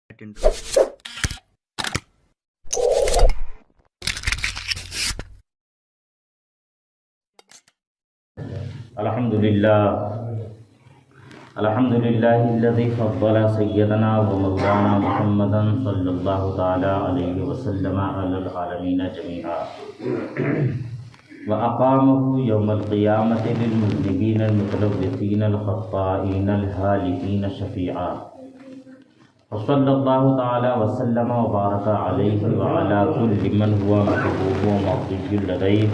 الحمدللہ الذی فضل سیدنا و مولانا محمدا صلی اللہ تعالی علیہ وسلم علی العالمین جمیعا وأقامه يوم القيامة للمذنبين المتلوثين الخطائين الهالكين شفيعا وصلى الله تعالى وسلم وبارك عليه وعلى كل من هو محبوب ومرضي لديه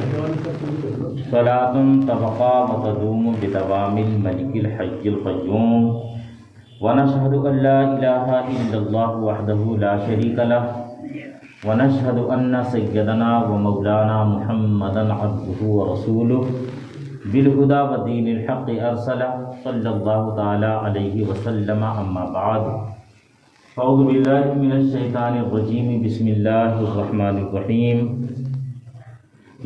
صلاة تبقى وتدوم بدوام الملك الحي القيوم ونشهد أن لا إله إلا الله وحده لا شريك له ونشهد أن سيدنا ومولانا محمدا عبده ورسوله بالهدى ودين الحق أرسله صلى الله تعالى عليه وسلم أما بعد أعوذ بالله من الشيطان الرجيم بسم الله الرحمن الرحيم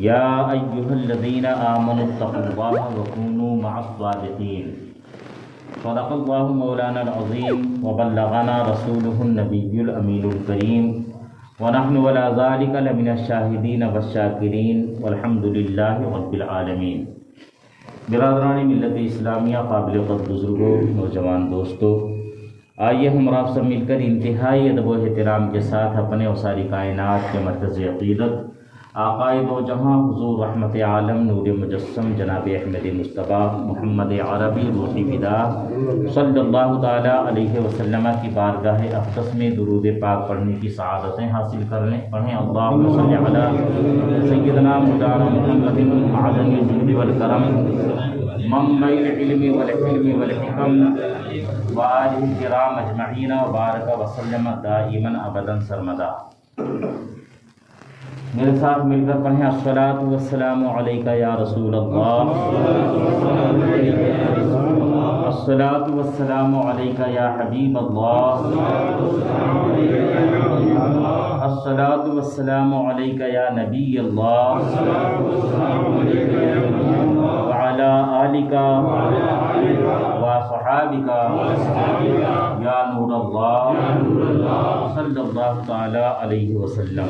يا أيها الذين آمنوا اتقوا الله وكونوا مع الصادقين صدق الله مولانا العظيم وبلغنا رسوله النبي الأمين الكريم ونحن ولا ذلك لمن الشاهدين والشاكرين والحمد لله رب العالمين۔ برادران ملت اسلامیہ، قابل قدر بزرگوں، نوجوان دوستوں، آئیے ہم آپ سب مل کر انتہائی ادب و احترام کے ساتھ اپنے و ساری کائنات کے مرکز عقیدت آقائے دو جہاں حضور رحمت عالم نور مجسم جناب احمد مصطفیٰ محمد عربی روحی فدا صلی اللہ تعالی علیہ وسلم کی بارگاہ اقدس میں درود پاک پڑھنے کی سعادتیں حاصل کر لیں۔ پڑھیں اللہم صلی علی سیدنا مولانا محمد معدن الجود والکرم منبع العلم والحلم والحکم وآلہ الکرام اجمعین وبارک وسلم دائما ابدا سرمدا۔ میرے ساتھ مل کر پڑھیں الصلاۃ والسلام علیک یا رسول اللہ، الصلاۃ والسلام علیک یا حبیب اللہ، الصلاۃ والسلام علیک یا نبی اللہ وعلی آلک وصحابک یا نور اللہ صلی اللہ تعالی علیہ وسلم۔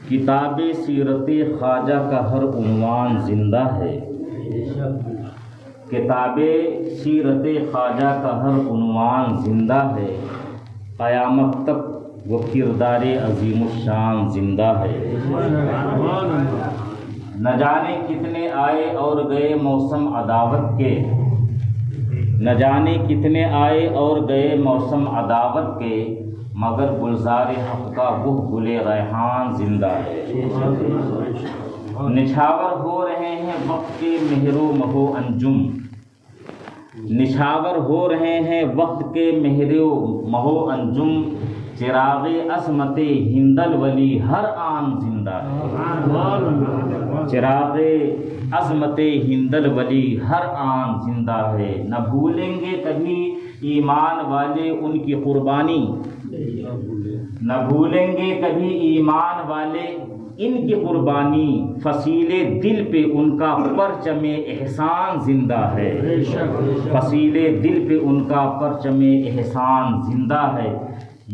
کتاب سیرت خواجہ کا ہر عنوان زندہ ہے، کتاب سیرت خواجہ کا ہر عنوان زندہ ہے، قیامت تک وہ کردار عظیم الشان زندہ ہے۔ نہ جانے کتنے آئے اور گئے موسم عداوت کے، نہ جانے کتنے آئے اور گئے موسم عداوت کے، مگر گلزار حق کا وہ گل ریحان زندہ ہے۔ نچھاور ہو رہے ہیں وقت کے مہر و مہو انجم، نچھاور ہو رہے ہیں وقت کے مہر و مہو انجم، چراغ عظمت ہندل ولی ہر آن زندہ ہے، چراغ عظمت ہندل ولی ہر آن زندہ ہے۔ نہ بھولیں گے کبھی ایمان والے ان کی قربانی، نہ بھولیں گے کبھی ایمان والے ان کی قربانی، فصیل دل پہ ان کا پرچم احسان زندہ ہے، فصیل دل پہ ان کا پرچم احسان زندہ ہے۔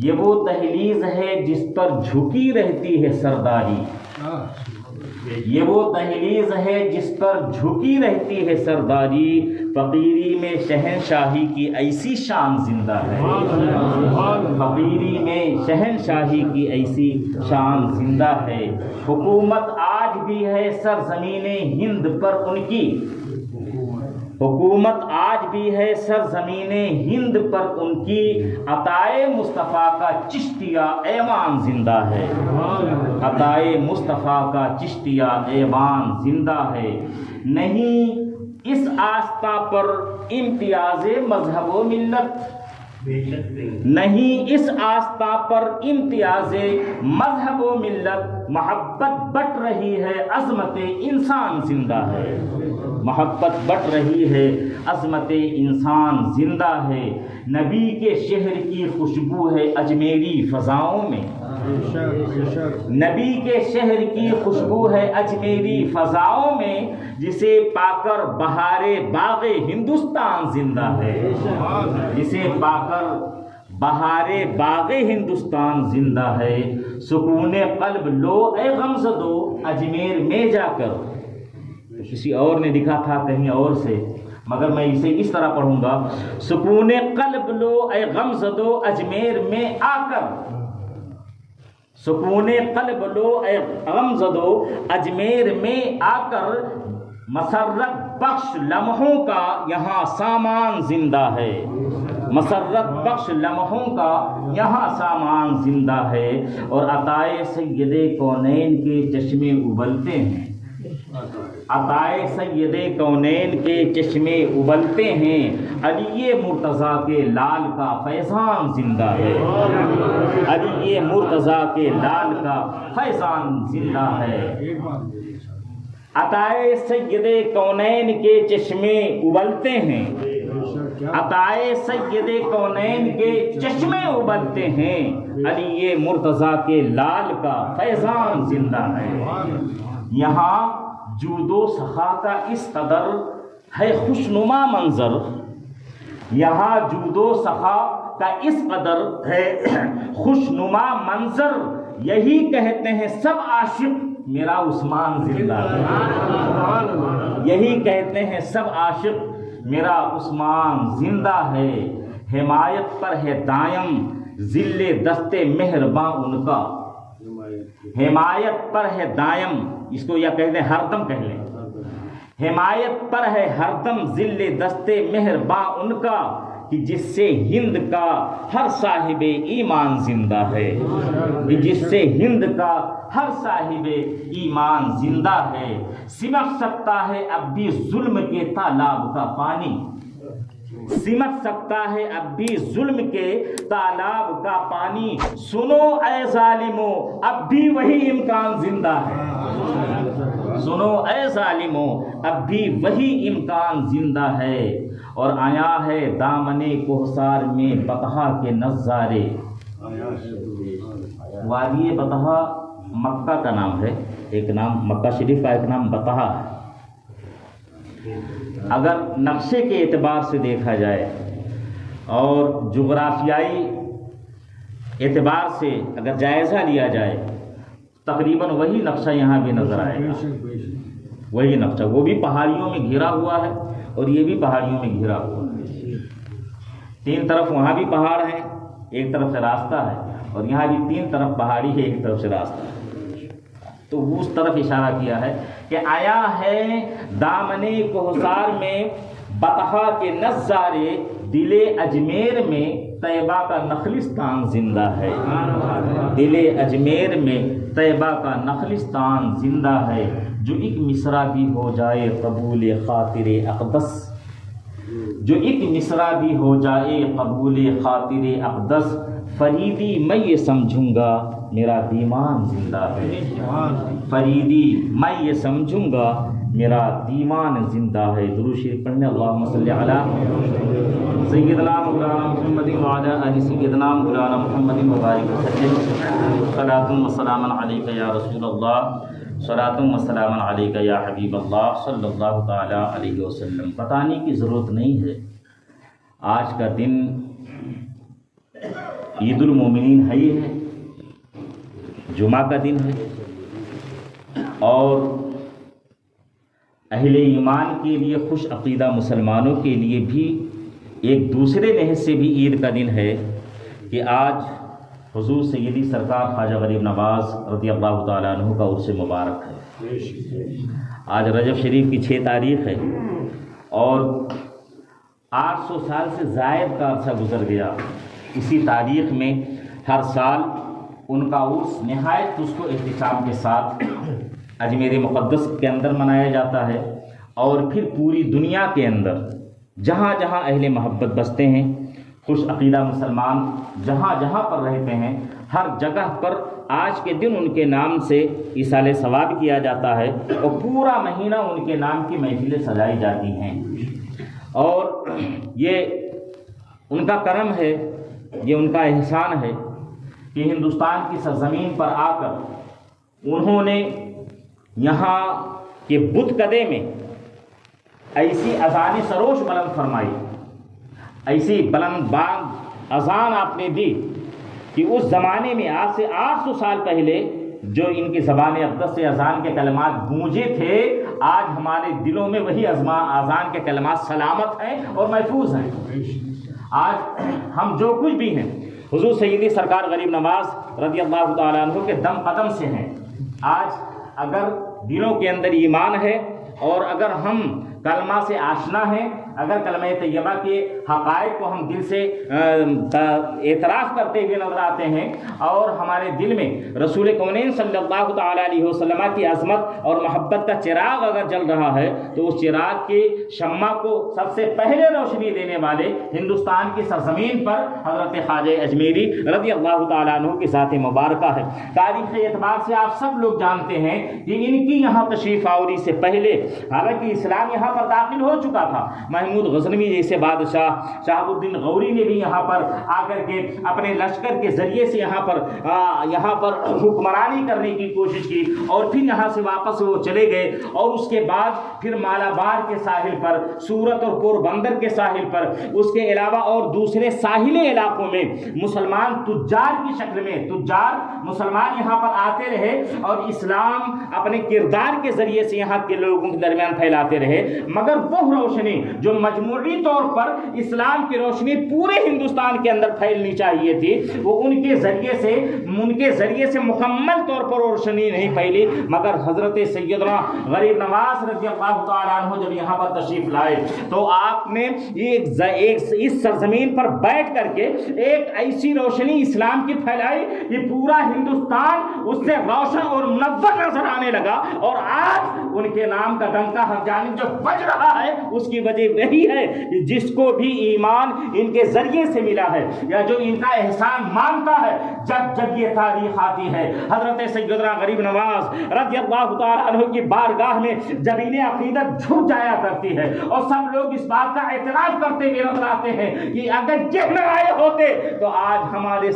یہ وہ دہلیز ہے جس پر جھکی رہتی ہے سرداری، یہ وہ دہلیز ہے جس پر جھکی رہتی ہے سرداری، فقیری میں شہنشاہی کی ایسی شان زندہ ہے، فقیری میں شہنشاہی کی ایسی شان زندہ ہے۔ حکومت آج بھی ہے سرزمین ہند پر ان کی، حکومت آج بھی ہے سرزمین ہند پر ان کی، عطائے مصطفیٰ کا چشتیہ ایوان زندہ ہے، عطائے مصطفیٰ کا چشتیہ ایوان زندہ ہے۔ نہیں اس آستہ پر امتیاز مذہب و ملت، نہیں اس آستہ پر امتیاز مذہب و ملت، محبت بٹ رہی ہے عظمت انسان زندہ ہے، محبت بٹ رہی ہے، عظمت انسان زندہ ہے، نبی کے شہر کی خوشبو ہے اجمیری فضاؤں میں، نبی کے شہر کی خوشبو ہے اجمیری فضاؤں میں، جسے پا کر بہار باغ ہندوستان زندہ ہے، جسے پا کر بہار باغ ہندوستان زندہ ہے۔ سکون قلب لو اے غمزدو اجمیر میں جا کر، کسی اور نے لکھا تھا کہیں اور سے، مگر میں اسے اس طرح پڑھوں گا، سکون قلب لو اے غمزدو اجمیر میں آ کر، سکون قلب لو اے غمزدو اجمیر میں آ کر، مسرت بخش لمحوں کا یہاں سامان زندہ ہے، مسرت بخش لمحوں کا یہاں سامان زندہ ہے، اور عطائے سید کونین کے چشمے ابلتے ہیں، عطائے سید کونین کے چشمے ابلتے ہیں، علی مرتضیٰ کے لال کا فیضان زندہ ہے، علی مرتضیٰ کے لال کا فیضان زندہ ہے، عطائے سید کونین کے چشمے ابلتے ہیں، عطائے سید کونین کے چشمے ابلتے ہیں، علی مرتضیٰ کے لال کا فیضان زندہ ہے۔ یہاں جود و سخا کا اس قدر ہے خوشنما منظر، یہاں جود و سخا کا اس قدر ہے خوشنما منظر، یہی کہتے ہیں سب عاشق میرا عثمان زندہ ہے، یہی کہتے ہیں سب عاشق میرا عثمان زندہ ہے، حمایت پر ہے دائم ذل دست مہرباں ان کا، حمایت پر ہے دائم، اس کو یا کہہ دیں ہر دم کہہ لیں، حمایت پر ہے ہر دم ذل دست مہرباں ان کا، کہ جس سے ہند کا ہر صاحب ایمان زندہ ہے، کہ جس سے ہند کا ہر صاحب ایمان زندہ ہے، سمٹ سکتا ہے اب بھی ظلم کے تالاب کا پانی، سمٹ سکتا ہے اب بھی ظلم کے تالاب کا پانی، سنو اے ظالمو اب بھی وہی امکان زندہ ہے، سنو اے ظالمو اب بھی وہی امکان زندہ ہے، اور آیا ہے دامن کوہسار میں بطحا کے نظارے، وادی بطحا مکہ کا نام ہے، ایک نام مکہ شریف کا ایک نام بطحا ہے۔ اگر نقشے کے اعتبار سے دیکھا جائے اور جغرافیائی اعتبار سے اگر جائزہ لیا جائے، تقریباً وہی نقشہ یہاں بھی نظر آئے گا، وہی نقشہ، وہ بھی پہاڑیوں میں گھرا ہوا ہے اور یہ بھی پہاڑیوں میں گھرا ہوا ہے، تین طرف وہاں بھی پہاڑ ہیں، ایک طرف سے راستہ ہے، اور یہاں بھی تین طرف پہاڑی ہے، ایک طرف سے راستہ ہے، تو اس طرف اشارہ کیا ہے کہ آیا ہے دامن کوہسار میں بطحا کے نظارے، دل اجمیر میں طیبہ کا نخلستان زندہ ہے، دل اجمیر میں طیبہ کا نخلستان زندہ ہے، جو ایک مصرع بھی ہو جائے قبول خاطر اقدس، جو ایک مصرع بھی ہو جائے قبول خاطر اقدس، فریدی میں یہ سمجھوں گا میرا دیوان زندہ ہے، فریدی میں یہ سمجھوں گا میرا دیوان زندہ ہے۔ درود شریف پڑھنے، اللہم صلی علی سیدنا مولانا محمد وعلی آل سیدنا مولانا محمد مبارک وسلم، صلاۃ و سلام علیک یا رسول اللہ، صلاۃ و سلام علیک یا حبیب اللہ صلی اللہ تعالیٰ علیہ وسلم۔ بتانے کی ضرورت نہیں ہے، آج کا دن عید المومنین ہے، یہ ہے جمعہ کا دن ہے، اور اہل ایمان کے لیے، خوش عقیدہ مسلمانوں کے لیے بھی ایک دوسرے لحاظ سے بھی عید کا دن ہے کہ آج حضور سیدی سرکار خواجہ غریب نواز رضی اللہ تعالیٰ عنہ کا عرس مبارک ہے۔ آج رجب شریف کی 6 تاریخ ہے، اور 800 سال سے زائد کا عرصہ گزر گیا۔ اسی تاریخ میں ہر سال ان کا عرس نہایت اس کو احتشام کے ساتھ اجمیر مقدس کے اندر منایا جاتا ہے، اور پھر پوری دنیا کے اندر جہاں جہاں اہل محبت بستے ہیں خوش عقیدہ مسلمان جہاں جہاں پر رہتے ہیں ہر جگہ پر آج کے دن ان کے نام سے ایصال ثواب کیا جاتا ہے اور پورا مہینہ ان کے نام کی محفلیں سجائی جاتی ہیں، اور یہ ان کا کرم ہے، یہ ان کا احسان ہے کہ ہندوستان کی سرزمین پر آ کر انہوں نے یہاں کے بت کدے میں ایسی اذان سروش بلند فرمائی، ایسی بلند بانگ اذان آپ نے دی کہ اس زمانے میں آج سے 800 سال پہلے جو ان کی زبان اقدس سے اذان کے کلمات گونجے تھے، آج ہمارے دلوں میں وہی اذان کے کلمات سلامت ہیں اور محفوظ ہیں۔ آج ہم جو کچھ بھی ہیں حضور سیدی سرکار غریب نواز رضی اللہ تعالیٰ عنہ کے دم قدم سے ہیں۔ آج اگر دلوں کے اندر ایمان ہے اور اگر ہم کلمہ سے آشنا ہیں، اگر کلمہ طیبہ کے حقائق کو ہم دل سے اعتراف کرتے ہوئے نظر آتے ہیں اور ہمارے دل میں رسول کونین صلی اللہ تعالیٰ علیہ وسلم کی عظمت اور محبت کا چراغ اگر جل رہا ہے تو اس چراغ کی شمع کو سب سے پہلے روشنی دینے والے ہندوستان کی سرزمین پر حضرت خواجہ اجمیری رضی اللہ تعالیٰ عنہ کی ذات مبارکہ ہے۔ تاریخ کے اعتبار سے آپ سب لوگ جانتے ہیں کہ ان کی یہاں تشریف آوری سے پہلے حالانکہ اسلام یہاں پر داخل ہو چکا تھا، محمود غزنوی جیسے بادشاہ، شہاب الدین غوری نے بھی یہاں پر آ کر کے اپنے لشکر کے ذریعے سے یہاں پر حکمرانی کرنے کی کوشش کی اور پھر یہاں سے واپس وہ چلے گئے، اور اس کے بعد پھر مالابار کے ساحل پر، سورت اور پوربندر کے ساحل پر، اس کے علاوہ اور دوسرے ساحلی علاقوں میں مسلمان تجار کی شکل میں تجار مسلمان یہاں پر آتے رہے اور اسلام اپنے کردار کے ذریعے سے یہاں کے لوگوں کے درمیان پھیلاتے رہے، مگر وہ روشنی جو مجموعی طور پر اسلام کی روشنی پورے ہندوستان کے اندر پھیلنی چاہیے تھی، وہ ان کے ذریعے سے مکمل طور پر روشنی نہیں پھیلی، مگر حضرت سیدنا غریب نواز رضی اللہ تعالیٰ عنہ جب یہاں پر تشریف لائے تو آپ نے اس سرزمین پر بیٹھ کر کے ایک ایسی روشنی اسلام کی پھیلائی کہ پورا ہندوستان اس سے روشن اور منور نظر آنے لگا، اور آج ان کے نام کا ڈنکا ہر جانب جو بج رہا ہے اس کی وجہ وہی ہے کہ جس کو بھی ایمان ان کے ذریعے سے ملا ہے یا جو ان کا احسان مانتا ہے، جب جب یہ تاریخ آتی ہے حضرت سیدنا غریب نواز رضی اللہ تعالیٰ عنہ کی بارگاہ میں جبین عقیدت جھک جایا کرتی ہے، اور سب لوگ اس بات کا اعتراف کرتے ہوئے نظر آتے ہیں کہ اگر یہ نہ آئے ہوتے تو آج ہمارا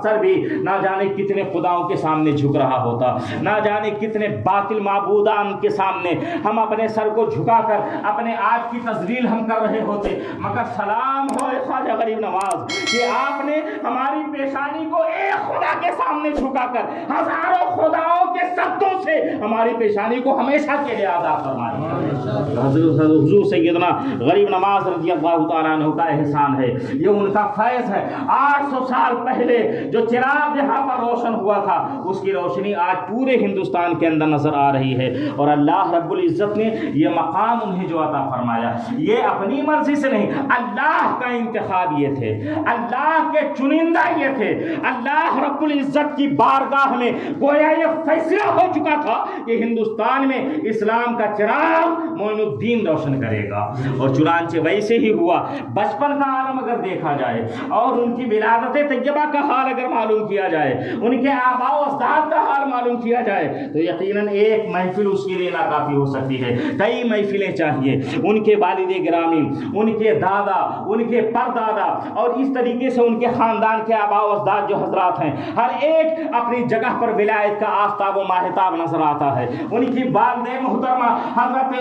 سر بھی نہ جانے کتنے خداؤں کے سامنے جھک رہا ہوتا، نہ جانے کتنے باطل معبودان کے سامنے ہم اپنے سر کو جھکا کر اپنے آپ کی تذلیل ہم کر رہے ہوتے، مگر سلام ہو خواجہ غریب نواز کہ آپ نے ہماری پیشانی کو ایک خدا کے سامنے جھکا کر ہزاروں خداؤں کے صدوں سے ہماری پیشانی کو ہمیشہ کے لیے آزاد فرمایا۔ حضور سیدنا غریب نواز رضی اللہ تعالیٰ عنہ کا احسان ہے، یہ ان کا فیض ہے۔ 800 سال پہلے جو چراغ یہاں پر روشن ہوا تھا اس کی روشنی آج پورے ہندوستان کے اندر نظر آ رہی ہے، اور اللہ رب العزت نے یہ مقام انہیں جو عطا فرمایا یہ اپنی مرضی سے نہیں، اللہ کا انتخاب یہ تھے، اللہ کے چنندہ یہ تھے، اللہ رب العزت کی بارگاہ میں گویا یہ فیصلہ ہو چکا تھا کہ ہندوستان میں اسلام کا چراغ معین الدین روشن کرے گا، اور چنانچہ ویسے ہی ہوا۔ بچپن کا عالم اگر دیکھا جائے اور ان کی ولادت طیبہ کا حال اگر معلوم کیا جائے، ان کے آباء و اجداد کا حال معلوم کیا جائے تو یقیناً ایک محفل اس کے لیے ناکافی ہو سکتی ہے، کئی محفلیں چاہیے۔ ان کے والد گرامی، ان کے دادا، ان کے پردادا اور اس طریقے سے ان کے خاندان کے آباء و اجداد جو حضرات ہیں، ہر ایک اپنی جگہ پر ولایت کا آفتاب و ماہتاب نظر آتا ہے۔ ان کی والدہ محترمہ حضرت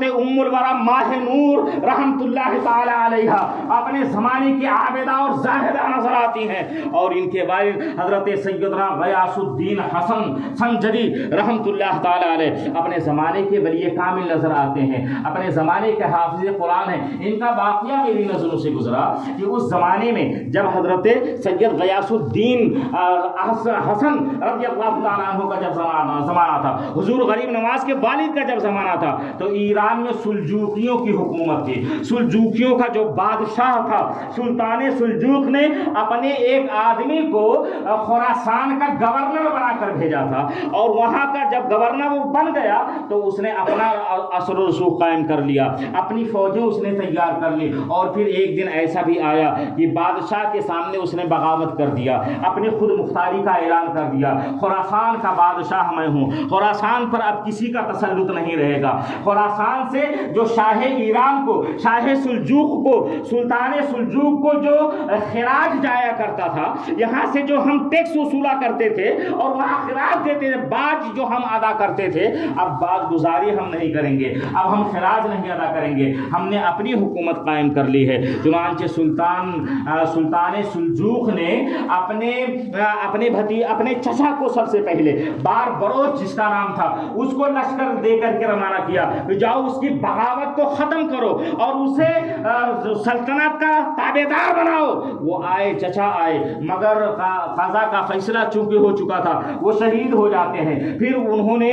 ام الورا ماہ نور رحمت اللہ تعالی علیہ اپنے زمانے کی عابدہ اور زاہدہ نظر آتی ہیں، اور ان کے والد حضرت سیدنا غیاث الدین حسن سنجری رحمت اللہ تعالی علیہ اپنے زمانے کے ولی کامل نظر آتے ہیں، اپنے زمانے کے حافظ قرآن ہیں۔ ان کا واقعہ میری نظروں سے گزرا کہ اس زمانے میں جب حضرت سید غیاث الدین حسن رضی اللہ تعالیٰ عنہ کا جب زمانہ تھا، حضور غریب نواز کے والد کا جب زمانہ تھا، تو ایران میں سلجوقیوں کی حکومت تھی۔ سلجوقیوں کا جو بادشاہ تھا سلطان سلجوق نے اپنے ایک آدمی کو خراسان کا گورنر بنا کر بھیجا تھا، اور وہاں کا جب گورنر وہ بن گیا تو اس نے اپنا اثر و رسوخ قائم کر لیا، اپنی فوجیں اس نے تیار کر لی، اور پھر ایک دن ایسا بھی آیا کہ بادشاہ کے سامنے اس نے بغاوت کر دیا، اپنی خود مختاری کا اعلان کر دیا، خراسان کا بادشاہ میں ہوں، خراسان پر اب کسی کا تسلط نہیں رہے گا، خراسان سے جو شاہ ایران کو، شاہ سلجوق کو، سلطان سلجوق کو جو خراج جایا کرتا تھا، یہاں سے جو ہم ٹیکس وصولا کرتے تھے اور وہاں خراج دیتے تھے، باج جو ہم ادا کرتے تھے، اب باز گزاری ہم نہیں کریں گے، اب ہم خراج نہیں ادا کریں گے، ہم نے اپنی حکومت قائم کر لی ہے۔ چنانچہ سلطان سلجوق نے اپنے چچا کو سب سے پہلے بار بروچ جس کا نام تھا اس کو لشکر دے کر کے روانہ کیا، جاؤ اس کی بغاوت کو ختم کرو اور اسے سلطنت کا تابع دار بناؤ۔ وہ آئے، چچا آئے، مگر قضا کا فیصلہ چونکہ ہو چکا تھا، وہ شہید ہو جاتے ہیں۔ پھر انہوں نے،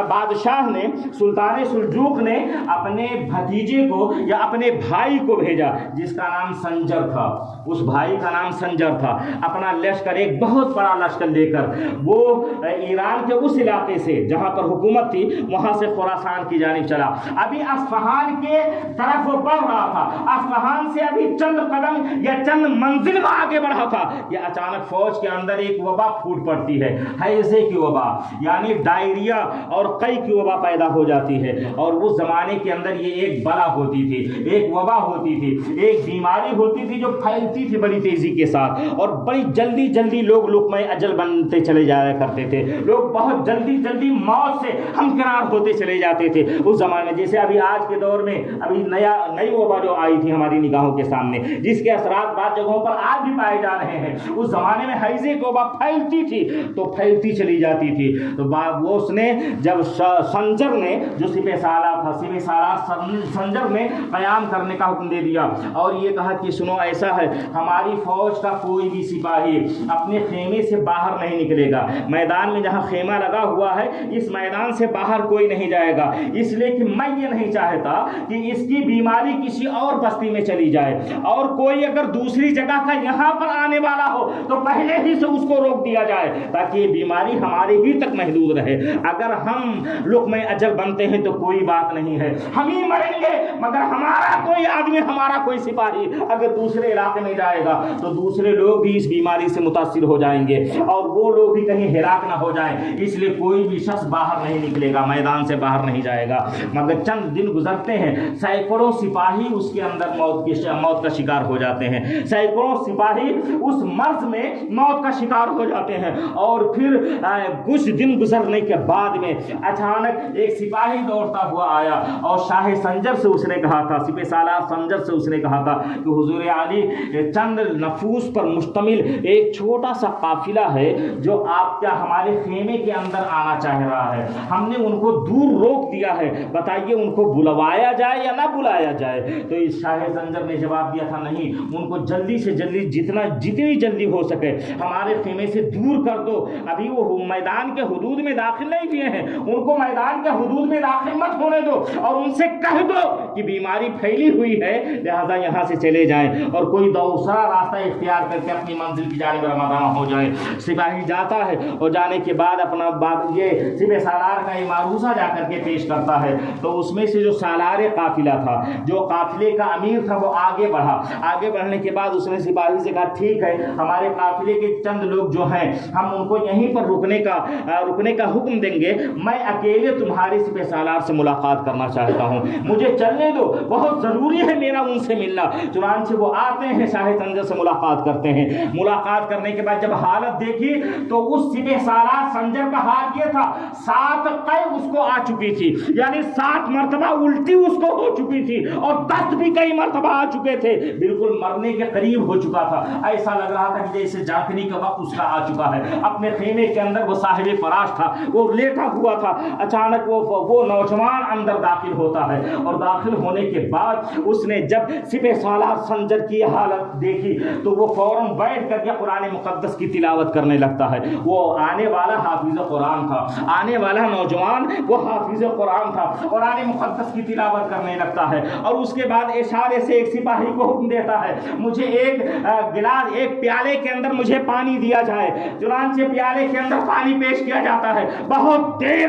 بادشاہ نے، سلطان سلجوق نے اپنے بھتیجے کو یا اپنے بھائی کو بھیجا جس کا نام سنجر تھا، اس بھائی کا نام سنجر تھا، اپنا لشکر، ایک بہت بڑا لشکر لے کر وہ ایران کے اس علاقے سے جہاں پر حکومت تھی وہاں سے خراسان کی جانب چلا۔ ابھی اصفہان کے طرف وہ بڑھ رہا تھا، اصفہان سے ابھی چند قدم یا چند منزل وہ آگے بڑھا تھا کہ اچانک فوج کے اندر ایک وبا پھوٹ پڑتی ہے، ہیضے کی وبا، یعنی ڈائریا اور قئی کی وبا پیدا ہو جاتی ہے۔ اور اس زمانے کے اندر یہ ایک بلا ہوتی تھی، ایک وبا ہوتی تھی، ایک بیماری ہوتی تھی جو پھیلتی تھی بڑی تیزی کے ساتھ، اور بڑی جلدی جلدی لوگ لقمہ اجل بنتے چلے جایا کرتے تھے، لوگ بہت جلدی جلدی موت سے ہمکنار ہوتے چلے جاتے تھے اس زمانے میں۔ جیسے ابھی آج کے دور میں ابھی نئی وبا جو آئی تھی ہماری نگاہوں کے سامنے، جس کے اثرات بعض جگہوں پر آج بھی پائے جا رہے ہیں، اس زمانے میں ہیضے کی وبا پھیلتی تھی تو پھیلتی چلی جاتی تھی۔ تو وہ اس نے جب سنجر نے، جو سپہ سالار تھا، سپہ سالار سنجر نے قیام کرنے کا حکم دے دیا اور یہ کہا کہ سنو، ایسا ہے ہماری فوج کا کوئی بھی سپاہی اپنے خیمے سے باہر نہیں نکلے گا، میدان میں جہاں خیمہ لگا ہوا ہے اس میدان سے باہر کوئی نہیں جائے گا، اس لیے کہ میں یہ نہیں چاہتا کہ اس کی بیماری کسی اور بستی میں چلی جائے، اور کوئی اگر دوسری جگہ کا یہاں پر آنے والا ہو تو پہلے ہی سے اس کو روک دیا جائے تاکہ یہ بیماری ہمارے ہی تک محدود رہے۔ اگر ہم لقمہ اجل بنتے ہیں تو کوئی بات نہیں ہے، ہم ہی مریں گے، مگر ہمارا کوئی آدمی، ہمارا کوئی سپاہی اگر دوسرے علاقے میں جائے گا تو دوسرے لوگ بھی اس بیماری سے متاثر ہو جائیں گے اور وہ لوگ بھی کہیں ہلاک نہ ہو جائیں، اس لیے کوئی بھی شخص باہر نہیں نکلے گا، میدان سے باہر نہیں جائے گا۔ مگر چند دن گزرتے ہیں، سینکڑوں سپاہی اس کے اندر موت کا شکار ہو جاتے ہیں، سینکڑوں سپاہی اس مرض میں موت کا شکار ہو جاتے ہیں۔ اور پھر کچھ دن گزرنے کے بعد میں اچانک ایک سپاہی دوڑتا ہوا آیا اور شاہ سنجر سے اس نے کہا تھا، سپہ سالار سنجر سے اس نے کہا تھا کہ حضور عالی، چند نفوس پر مشتمل ایک چھوٹا سا قافلہ ہے جو آپ کیا ہمارے خیمے کے اندر آنا چاہ رہا ہے، ہم نے ان کو دور روک دیا ہے، بتائیے ان کو بلوایا جائے یا نہ بلایا جائے؟ تو اس شاہ سنجر نے جواب دیا تھا، نہیں، ان کو جلدی سے جلدی جتنی جلدی ہو سکے ہمارے خیمے سے دور کر دو، ابھی وہ میدان کے حدود میں داخل نہیں ہوئے ہیں، ان کو میدان کے حدود میں داخل مت ہونے دو اور ان سے کہہ دو کہ بیماری پھیلی ہوئی ہے، لہذا یہاں سے چلے جائیں اور کوئی دوسرا راستہ اختیار کر کے اپنی منزل کی جانب روانہ ہو جائے۔ سپاہی جاتا ہے اور جانے کے بعد اپنا یہ سپہ سالار کا معروضہ جا کر کے پیش کرتا ہے، تو اس میں سے جو سالار قافلہ تھا، جو قافلے کا امیر تھا، وہ آگے بڑھا، آگے بڑھنے کے بعد اس نے سپاہی سے کہا، ٹھیک ہے، ہمارے قافلے کے چند لوگ جو ہیں ہم ان کو یہیں پر رکنے کا حکم دیں گے، میں اکیلے تمہارے سپہ سالار سے ملاقات کرنا چاہتا ہوں، مجھے چلنے دو، بہت ضروری ہے میرا ان سے ملنا۔ چنانچہ وہ آتے ہیں، شاہ سنجر سے ملاقات کرتے ہیں، ملاقات کرنے کے بعد جب حالت دیکھی تو اس سپہ سالار سنجر کا حال یہ تھا، 7 قے اس کو آ چکی تھی، یعنی 7 مرتبہ الٹی اس کو ہو چکی تھی اور دست بھی کئی مرتبہ آ چکے تھے، بالکل مرنے کے قریب ہو چکا تھا، ایسا لگ رہا تھا کہ جیسے جانکنی کا وقت اس کا آ چکا ہے۔ اپنے خیمے کے اندر وہ صاحب فراش تھا، وہ لیٹا ہوا تھا، اچانک وہ نوجوان اندر داخل ہوتا ہے اور داخل ہونے کے بعد اس نے جب سپہ سالار سنجر کی حالت دیکھی تو وہ فوراً بیٹھ کر کے قرآن مقدس کی تلاوت کرنے لگتا ہے۔ وہ آنے والا حافظ قرآن تھا، آنے والا نوجوان وہ حافظ قرآن تھا، قرآن مقدس کی تلاوت کرنے لگتا ہے اور اس کے بعد اشارے سے ایک سپاہی کو حکم دیتا ہے، مجھے ایک گلاس، ایک پیالے کے اندر مجھے پانی دیا جائے۔ چنانچہ پیالے کے اندر پانی پیش کیا جاتا ہے، بہت دیر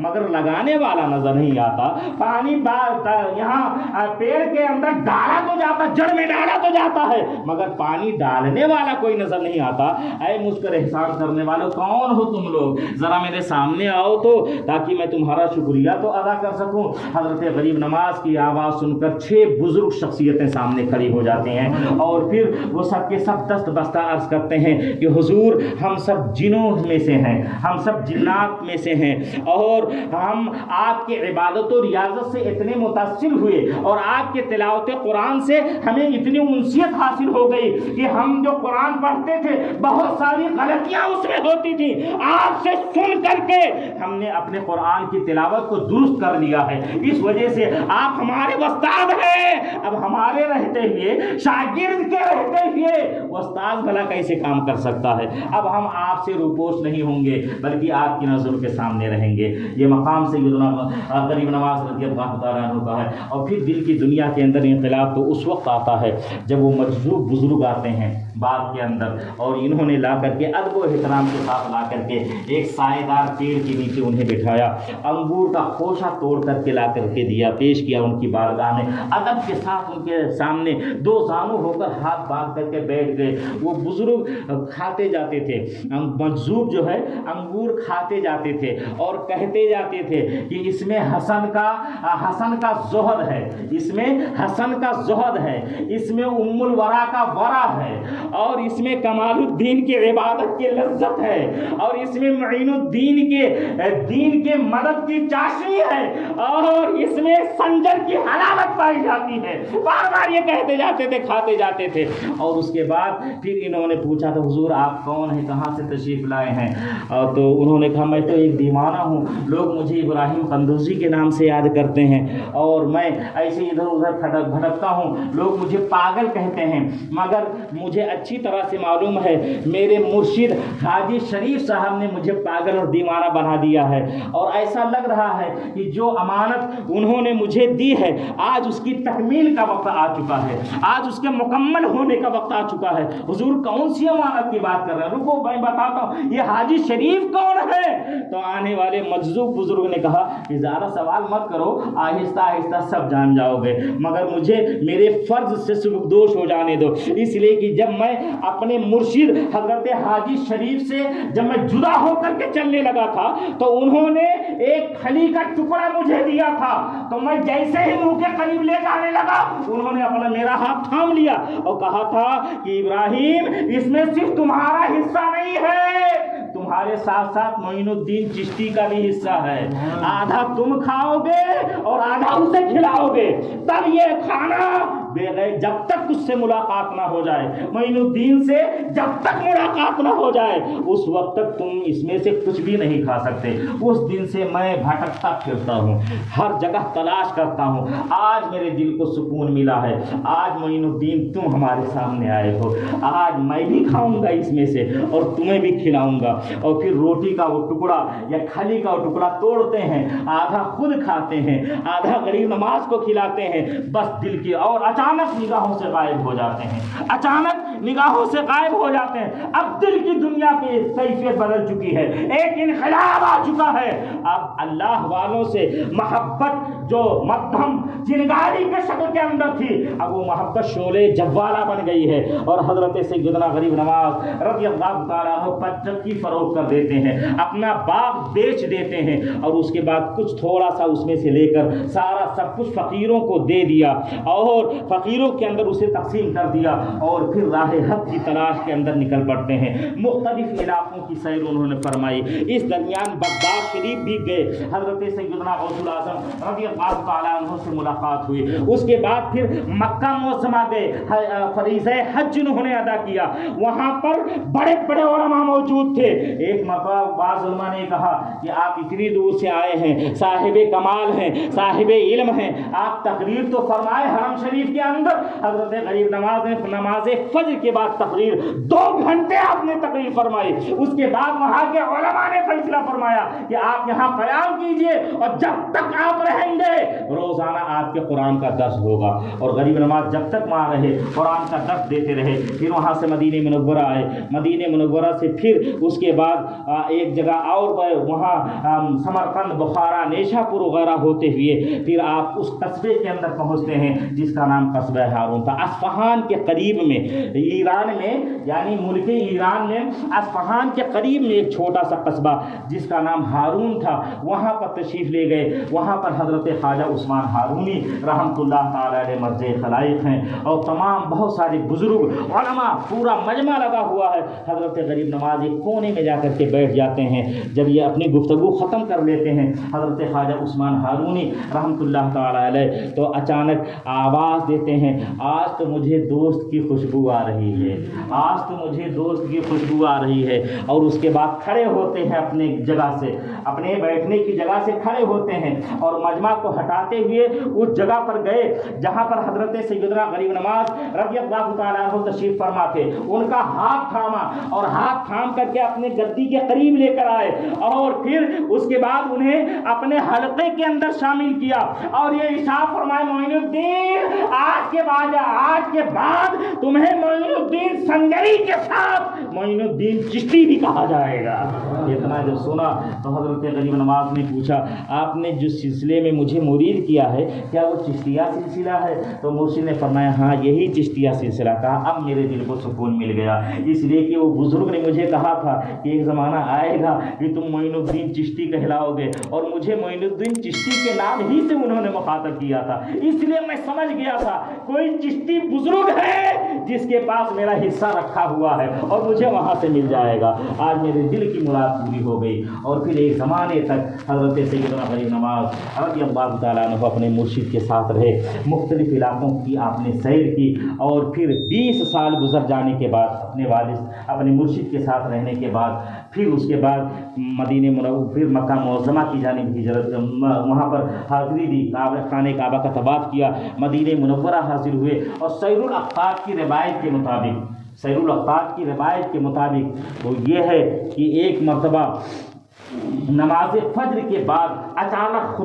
مگر لگانے والا نظر نہیں آتا. پانی یہاں پیڑ کے اندر ڈالا تو جاتا, جڑ میں ڈالا تو جاتا ہے, مگر پانی ڈالنے والا کوئی نظر نہیں آتا. اے مجھ پر احسان کرنے والوں, کون ہو تم لوگ؟ ذرا میرے سامنے آؤ تو, تاکہ میں تمہارا شکریہ تو ادا کر سکوں. حضرت غریب نواز کی آواز سن کر 6 بزرگ شخصیتیں سامنے کھڑی ہو جاتی ہیں, اور پھر وہ سب کے سب دست بستہ عرض کرتے ہیں کہ حضور, ہم سب جنوں میں سے ہیں, ہم سب جنات میں سے ہیں, اور ہم آپ کے عبادت و ریاضت سے اتنے متاثر ہوئے, اور آپ کے تلاوت قرآن سے ہمیں اتنی انسیت حاصل ہو گئی کہ ہم جو قرآن پڑھتے تھے بہت ساری غلطیاں اس میں ہوتی تھی, آپ سے سن کر کے ہم نے اپنے قرآن کی تلاوت کو درست کر لیا ہے. اس وجہ سے آپ ہمارے استاد ہیں. اب ہمارے رہتے ہوئے, شاگرد کے رہتے ہوئے استاد بھلا کیسے کام کر سکتا ہے؟ اب ہم آپ سے روپوش نہیں ہوں گے, بلکہ آپ کی نظروں کے سامنے رہیں گے. یہ مقام سیدنا غریب نواز رضی اللہ تعالیٰ عنہ کا ہے. اور پھر دل کی دنیا کے اندر انقلاب تو اس وقت آتا ہے جب وہ مجذوب بزرگ آتے ہیں باغ کے اندر, اور انہوں نے لا کر کے ادب و احترام کے ساتھ لا کر کے ایک سائے دار پیڑ کے نیچے انہیں بٹھایا, انگور کا خوشہ توڑ کر کے لا کر کے دیا, پیش کیا ان کی بارگاہ میں, ادب کے ساتھ ان کے سامنے 2 زانو ہو کر ہاتھ باندھ کر کے بیٹھ گئے. وہ بزرگ کھاتے جاتے تھے, مجذوب جو ہے انگور کھاتے جاتے تھے, اور کہتے جاتے تھے کہ اس میں حسن کا زہد ہے, اس میں حسن کا زہد ہے, اس میں ام الورا کا ورا ہے, اور اس میں کمال الدین کی عبادت کی لذت ہے, اور اس میں معین الدین کے مدد کی چاشنی ہے, اور اس میں سنجر کی حلاوت پائی جاتی ہے. بار بار یہ کہتے جاتے تھے, کھاتے جاتے تھے. اور اس کے بعد پھر انہوں نے پوچھا تھا, حضور آپ کون ہیں, کہاں سے تشریف لائے ہیں؟ تو انہوں نے کہا, میں تو ایک دیوانہ ہوں, لوگ مجھے ابراہیم قندوزی کے نام سے یاد کرتے ہیں, اور میں ایسے ادھر ادھر بھٹکتا ہوں, لوگ مجھے پاگل کہتے ہیں, مگر مجھے اچھی طرح سے معلوم ہے میرے مرشد حاجی شریف صاحب نے مجھے پاگل اور دیوانہ بنا دیا ہے, اور ایسا لگ رہا ہے کہ جو امانت انہوں نے مجھے دی ہے آج اس کی تکمیل کا وقت آ چکا ہے, آج اس کے مکمل ہونے کا وقت آ چکا ہے. حضور کون سی امانت کی بات کر رہے ہیں؟ رکو میں بتاتا ہوں, یہ حاجی شریف کون ہے؟ تو آنے والے مجذوب بزرگ نے کہا کہ زیادہ سوال مت کرو, آہستہ آہستہ سب جان جاؤ گے, مگر مجھے میرے فرض سے سبکدوش ہو جانے دو. اس لیے کہ جب میں اپنے مرشد حضرت حاجی شریف سے جب میں جدا ہو کر کے چلنے لگا تھا تو انہوں نے ایک کھلی کا ٹکڑا مجھے دیا تھا, تو میں جیسے ہی منہ کے قریب لے جانے لگا انہوں نے اپنا میرا ہاتھ تھام لیا اور کہا تھا کہ ابراہیم, اس میں صرف تمہارا حصہ نہیں ہے, تمہارے ساتھ ساتھ معین الدین چشتی کا بھی حصہ ہے. آدھا تم کھاؤ گے اور آدھا اسے کھلاؤ گے, تب یہ کھانا بغیر جب تک اس سے ملاقات نہ ہو جائے, معین الدین سے جب تک ملاقات نہ ہو جائے اس وقت تک تم اس میں سے کچھ بھی نہیں کھا سکتے. اس دن سے میں بھٹکتا پھرتا ہوں, ہر جگہ تلاش کرتا ہوں. آج میرے دل کو سکون ملا ہے, آج معین الدین تم ہمارے سامنے آئے ہو, آج میں بھی کھاؤں گا اس میں سے اور تمہیں بھی کھلاؤں گا. اور پھر روٹی کا وہ ٹکڑا یا کھلی کا وہ ٹکڑا توڑتے ہیں, آدھا خود کھاتے ہیں, آدھا غریب نواز کو کھلاتے ہیں, بس دل کی, اور اچانک نگاہوں سے غائب ہو جاتے ہیں, اچانک نگاہوں سے غائب ہو جاتے ہیں. اب دل کی دنیا کی کیفیت بدل چکی ہے, ایک انقلاب آ چکا ہے. اب اللہ والوں سے محبت جو مدھم چنگاری کے شکل کے اندر تھی, اب وہ محبت شعلے جوالا بن گئی ہے. اور حضرت سیدنا غریب نواز رضی اللہ تعالیٰ عنہ پتر کی فروخت کر دیتے ہیں, اپنا باغ بیچ دیتے ہیں, اور اس کے بعد کچھ تھوڑا سا اس میں سے لے کر سارا سب کچھ فقیروں کو دے دیا, اور فقیروں کے اندر اسے تقسیم کر دیا, اور پھر راہ حق کی تلاش کے اندر نکل پڑتے ہیں. مختلف علاقوں کی سیر انہوں نے فرمائی. اس درمیان بغداد شریف بھی گئے, حضرت سیدنا غوث الاعظم رضی اللہ تعالیٰ عنہ سے ملاقات ہوئی. اس کے بعد پھر مکہ معظمہ گئے, فریضہ حج انہوں نے ادا کیا. وہاں پر بڑے بڑے علماء موجود تھے. ایک بعض علماء نے کہا کہ آپ اتنی دور سے آئے ہیں, صاحب کمال ہیں, صاحب علم ہیں, آپ تقریر تو فرمائے حرم شریف کے اندر. حضرت غریب نواز نے نماز فجر کے بعد تقریر 2 گھنٹے آپ نے تقریر فرمائی. اس کے بعد وہاں کے علماء نے فیصلہ فرمایا کہ آپ یہاں قیام کیجئے اور جب تک آپ رہیں گے روزانہ آپ کے قرآن کا درس ہوگا. اور غریب نواز جب تک وہاں رہے قرآن کا درس دیتے رہے. پھر وہاں سے مدینہ منورہ آئے. مدینہ منورہ سے پھر اس کے بعد ایک جگہ اور وہاں سمرقند، بخارا، نیشا پور وغیرہ ہوتے ہوئے پھر آپ اس قصبے کے اندر پہنچتے ہیں جس کا نام قصبہ ہارون تھا. اصفہان کے قریب میں، ایران میں، یعنی ملک ایران میں اصفہان کے قریب میں ایک چھوٹا سا قصبہ جس کا نام ہارون تھا، وہاں پر تشریف لے گئے. وہاں پر حضرت خواجہ عثمان ہارونی رحمۃ اللہ تعالی علیہ مرض خلائق ہیں اور تمام بہت سارے بزرگ علماء، پورا مجمع لگا ہوا ہے. حضرت غریب نواز ایک کونے میں جا کر کے بیٹھ جاتے ہیں. جب یہ اپنی گفتگو ختم کر لیتے ہیں حضرت خواجہ عثمان ہارونی رحمۃ اللہ تعالی علیہ تو اچانک آواز دیتے ہیں، آج تو مجھے دوست کی خوشبو آ رہی ہے، آج تو مجھے دوست کی خوشبو آ رہی ہے. اور اس کے بعد کھڑے ہوتے ہیں اپنے جگہ سے، اپنے بیٹھنے کی جگہ سے کھڑے ہوتے ہیں اور مجمع کو ہٹاتے ہوئے اس جگہ پر گئے جہاں پر حضرت سیدنا غریب نواز رضی اللہ تعالیٰ عنہ تشریف فرما تھے. ان کا ہاتھ تھاما اور ہاتھ تھام کر کے اپنے گدی کے قریب لے کر آئے اور پھر اس کے بعد انہیں اپنے حلقے کے اندر شامل کیا اور یہ ارشاد فرمائے، معین الدین آج کے بعد تمہیں معین الدین سنجری کے ساتھ معین الدین چشتی بھی کہا جائے گا. اتنا جب سنا تو حضرت غریب نواز نے پوچھا، آپ نے جس سلسلے میں مجھے مرید کیا ہے کیا وہ چشتیہ سلسلہ ہے؟ تو مرشد نے فرمایا ہاں یہی چشتیہ سلسلہ. کہا اب میرے دل کو سکون مل گیا، اس لیے کہ وہ بزرگ نے مجھے کہا تھا کہ ایک زمانہ آئے گا کہ تم معین الدین چشتی کہلاؤ گے، اور مجھے معین الدین چشتی کے نام ہی سے انہوں نے مخاطب کیا تھا. اس لیے میں سمجھ گیا تھا کوئی چشتی بزرگ ہے جس کے پاس میرا حصہ رکھا ہوا ہے اور مجھے وہاں سے مل جائے گا. آج میرے دل کی مراد پوری ہو گئی. اور پھر ایک زمانے تک حضرت سیدنا غریب نواز رضی اللہ تعالیٰ عنہ اپنے مرشد کے ساتھ رہے. مختلف علاقوں کی آپ نے سیر کی اور پھر 20 سال گزر جانے کے بعد اپنے والد اپنے مرشد کے ساتھ رہنے کے بعد پھر اس کے بعد مدینہ منورہ پھر مکہ معظمہ کی جانب ہجرت، وہاں پر حاضری دی، خانہ کعبہ کا طواف کیا، مدینہ منورہ حاضر ہوئے. اور سیر الاقطاب کی روایت کے مطابق وہ یہ ہے کہ ایک مرتبہ نماز فجر کے بعد اچانک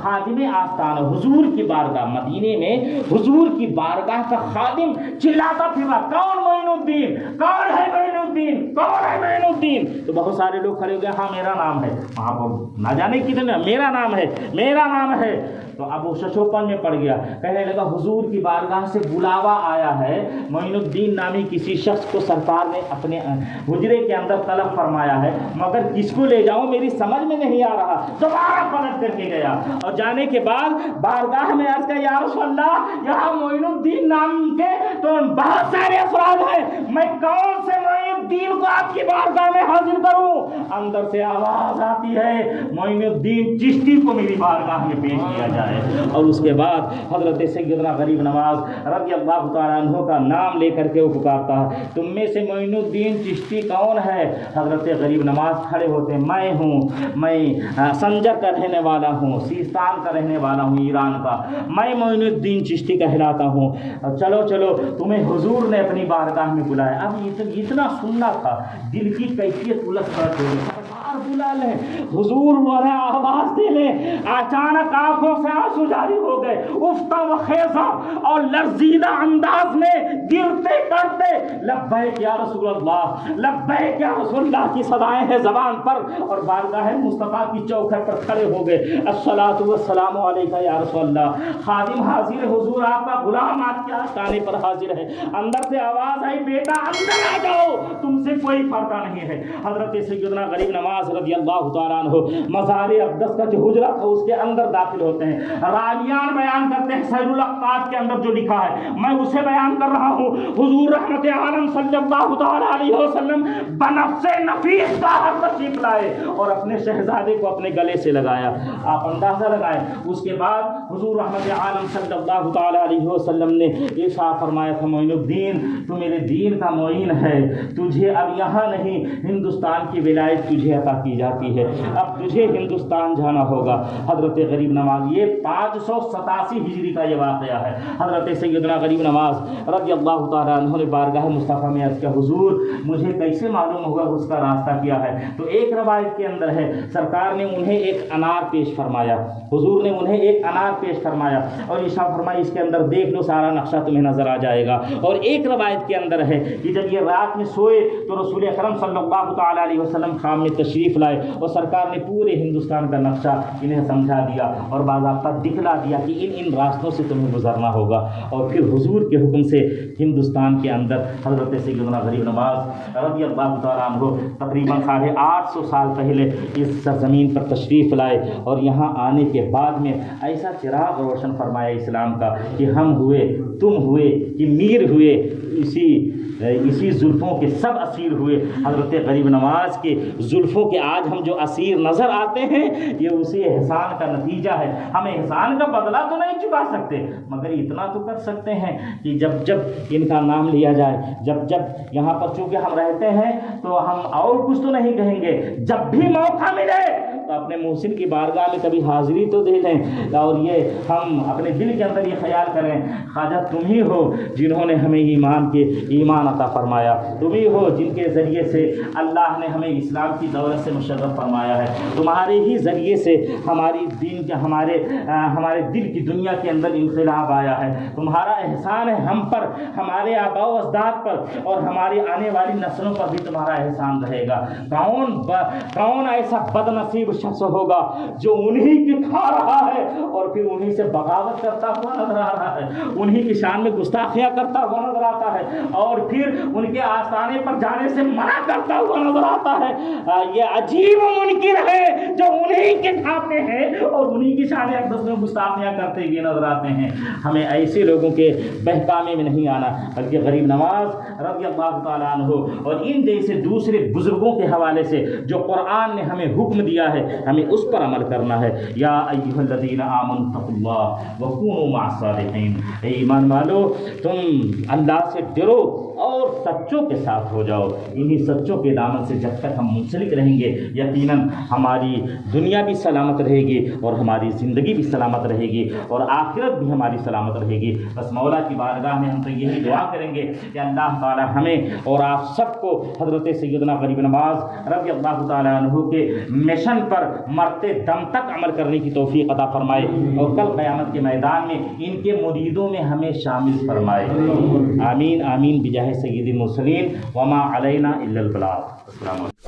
خادم آستانہ حضور کی بارگاہ، مدینے میں حضور کی بارگاہ کا خادم چلاتا پھرا، کون معین الدین، کون ہے معین الدین، کون ہے معین الدین؟ تو بہت سارے لوگ کھڑے ہو گئے، ہاں میرا نام ہے. وہاں پر نہ جانے کتنے میرا نام ہے. تو اب وہ ششوپن میں پڑ گیا، کہنے لگا حضور کی بارگاہ سے بلاوا آیا ہے، معین الدین نامی کسی شخص کو سرکار نے اپنے حجرے کے اندر طلب فرمایا ہے، مگر کس کو لے جاؤں میری سمجھ میں نہیں آ رہا. دوبارہ پلٹ کر کے گیا اور جانے کے بعد بارگاہ میں عرض کیا، یا رسول اللہ یہاں معین الدین نام کے تو بہت سارے افراد ہیں، میں کون سے معین الدین کو آپ کی بارگاہ میں حاضر کروں؟ اندر سے آواز آتی ہے، معین الدین چشتی کو میری بارگاہ میں پیش کیا جائے. اور اس کے بعد حضرت سیدنا غریب نواز رضی اللہ تعالیٰ عنہ کا نام لے کر کے وہ پکارتا ہے، تم میں سے معین الدین چشتی کون ہے؟ حضرت غریب نواز کھڑے ہوتے ہیں، میں ہوں، میں سنجر کا رہنے والا ہوں، سیستان کا رہنے والا ہوں، ایران کا، میں معین الدین چشتی کہلاتا ہوں. چلو تمہیں حضور نے اپنی بارگاہ میں بلایا. اب اتنا سننا تھا، دل کی کیفیت الٹ پلٹ ہو گئی. بلا لیں حضور والا آواز دے لیں، اچانک آنکھوں سے آنسو جاری ہو گئے، افتہ و خیزہ اور لرزیدہ انداز میں گرتے کرتے لبیک یا رسول اللہ، لبیک یا رسول اللہ کی صدائیں ہیں زبان پر، اور بارگاہ مصطفیٰ کی چوکھٹ پر کھڑے ہو گئے. الصلاۃ والسلام علیکہ یا رسول اللہ. خادم حاضر ہے، حضور آپ کا غلام آپ کے آستانے پر حاضر ہے. اندر سے آواز آئی، بیٹا اندر آ جاؤ، تم سے کوئی فرق نہیں ہے. حضرت سیدنا غریب نواز رضی اللہ تعالیٰ عنہ مزار اقدس کا جو حجرہ تھا اس کے اندر داخل ہوتے ہیں. راویان بیان کرتے ہیں، سیر الاقطاب کے اندر جو لکھا ہے میں اسے بیان کر رہا ہوں. حضور رحمت عالم صلی اللہ تعالیٰ علیہ وسلم بنفس نفیس باہر تشریف لائے اور اپنے شہزادے کو اپنے گلے سے لگایا. آپ اندازہ لگائیں. اس کے بعد حضور رحمت عالم صلی اللہ تعالیٰ علیہ وسلم نے ارشاد فرمایا تھا، معین الدین تو میرے دین کا معین ہے، تجھے اب یہاں نہیں ہندوستان کی ولایت تجھے عطا کی جاتی ہے. اب تجھے ہندوستان جانا ہوگا. حضرت غریب نواز، یہ 587 ہجری کا یہ واقعہ ہے. حضرت سیدنا غریب نواز رضی اللہ تعالیٰ عنہ نے بارگاہ مصطفیٰ میں عرض کیا، حضور مجھے کیسے معلوم ہوگا اس کا راستہ کیا ہے؟ تو ایک روایت کے اندر ہے سرکار نے انہیں ایک انار پیش فرمایا، حضور نے انہیں ایک انار پیش فرمایا اور ارشاد فرمایا اس کے اندر دیکھ لو، سارا نقشہ تمہیں نظر آ جائے گا. اور ایک روایت کے اندر ہے کہ جب یہ رات میں سوئے تو رسول اکرم صلی اللہ تعالیٰ علیہ وسلم خواب میں تشریف لائے اور سرکار نے پورے ہندوستان کا نقشہ انہیں سمجھا دیا اور باضابطہ دکھلا دیا کہ ان راستوں سے تمہیں گزرنا ہوگا. اور پھر حضور کے حکم سے ہندوستان کے اندر حضرت سیدنا غریب نواز رضی اللہ تعالیٰ عنہ تقریباً 850 سال پہلے اس سرزمین پر تشریف لائے اور یہاں آنے کے بعد میں ایسا چراغ روشن فرمایا اسلام کا کہ ہم ہوئے، تم ہوئے، کہ میر ہوئے، اسی زلفوں کے سب اسیر ہوئے. حضرت غریب نواز کے زلفوں کے آج ہم جو اسیر نظر آتے ہیں یہ اسی احسان کا نتیجہ ہے. ہم احسان کا بدلہ تو نہیں چکا سکتے مگر اتنا تو کر سکتے ہیں کہ جب جب ان کا نام لیا جائے، جب جب یہاں پر چونکہ ہم رہتے ہیں تو ہم اور کچھ تو نہیں کہیں گے، جب بھی موقع ملے تو اپنے محسن کی بارگاہ میں کبھی حاضری تو دے دیں اور یہ ہم اپنے دل کے اندر یہ خیال کریں خواجہ تم ہی ہو جنہوں نے ہمیں ایمان عطا فرمایا، تم ہی ہو جن کے ذریعے سے اللہ نے ہمیں اسلام کی دولت سے مشرف فرمایا ہے، تمہارے ہی ذریعے سے ہمارے دل کی دنیا کے اندر انقلاب آیا ہے. تمہارا احسان ہے ہم پر، ہمارے آباء و اجداد پر اور ہماری آنے والی نسلوں پر بھی تمہارا احسان رہے گا. کون ایسا بد نصیب شخص ہوگا جو انہی کی کھا رہا ہے اور پھر انہی سے بغاوت کرتا ہوا نظر آ رہا ہے، انہی کی شان میں گستاخیاں کرتا ہوا نظر آتا ہے اور پھر ان کے آستانے پر جانے سے منع کرتا ہوا نظر آتا ہے. یہ عجیب منکر ہے جو انہی کے کھاتے ہیں اور انہی کی شان اقدس میں گستاخیاں کرتے ہوئے نظر آتے ہیں. ہمیں ایسے لوگوں کے بہکامے میں نہیں آنا بلکہ غریب نواز رضی اللہ تعالیٰ عنہ اور ان جیسے دوسرے بزرگوں کے حوالے سے جو قرآن نے ہمیں حکم دیا ہے ہمیں اس پر عمل کرنا ہے. یا ایھا الذین آمنوا اتقوا اللہ وکونوا مع الصادقین، اے ایمان والو تم اللہ سے ڈرو اور سچوں کے ساتھ ہو جاؤ. انہی سچوں کے دامن سے جب تک ہم منسلک رہیں گے یقیناً ہماری دنیا بھی سلامت رہے گی اور ہماری زندگی بھی سلامت رہے گی اور آخرت بھی ہماری سلامت رہے گی. بس مولا کی بارگاہ میں ہم تو یہی دعا کریں گے کہ اللہ تعالی ہمیں اور آپ سب کو حضرت سیدنا غریب نواز رضی اللہ تعالیٰ عنہ کے مشن پر مرتے دم تک عمل کرنے کی توفیق عطا فرمائے اور کل قیامت کے میدان میں ان کے مریدوں میں ہمیں شامل فرمائے. آمین آمین بجاہ سید المرسلین وما علینا الا البلاغ. السلام علیکم.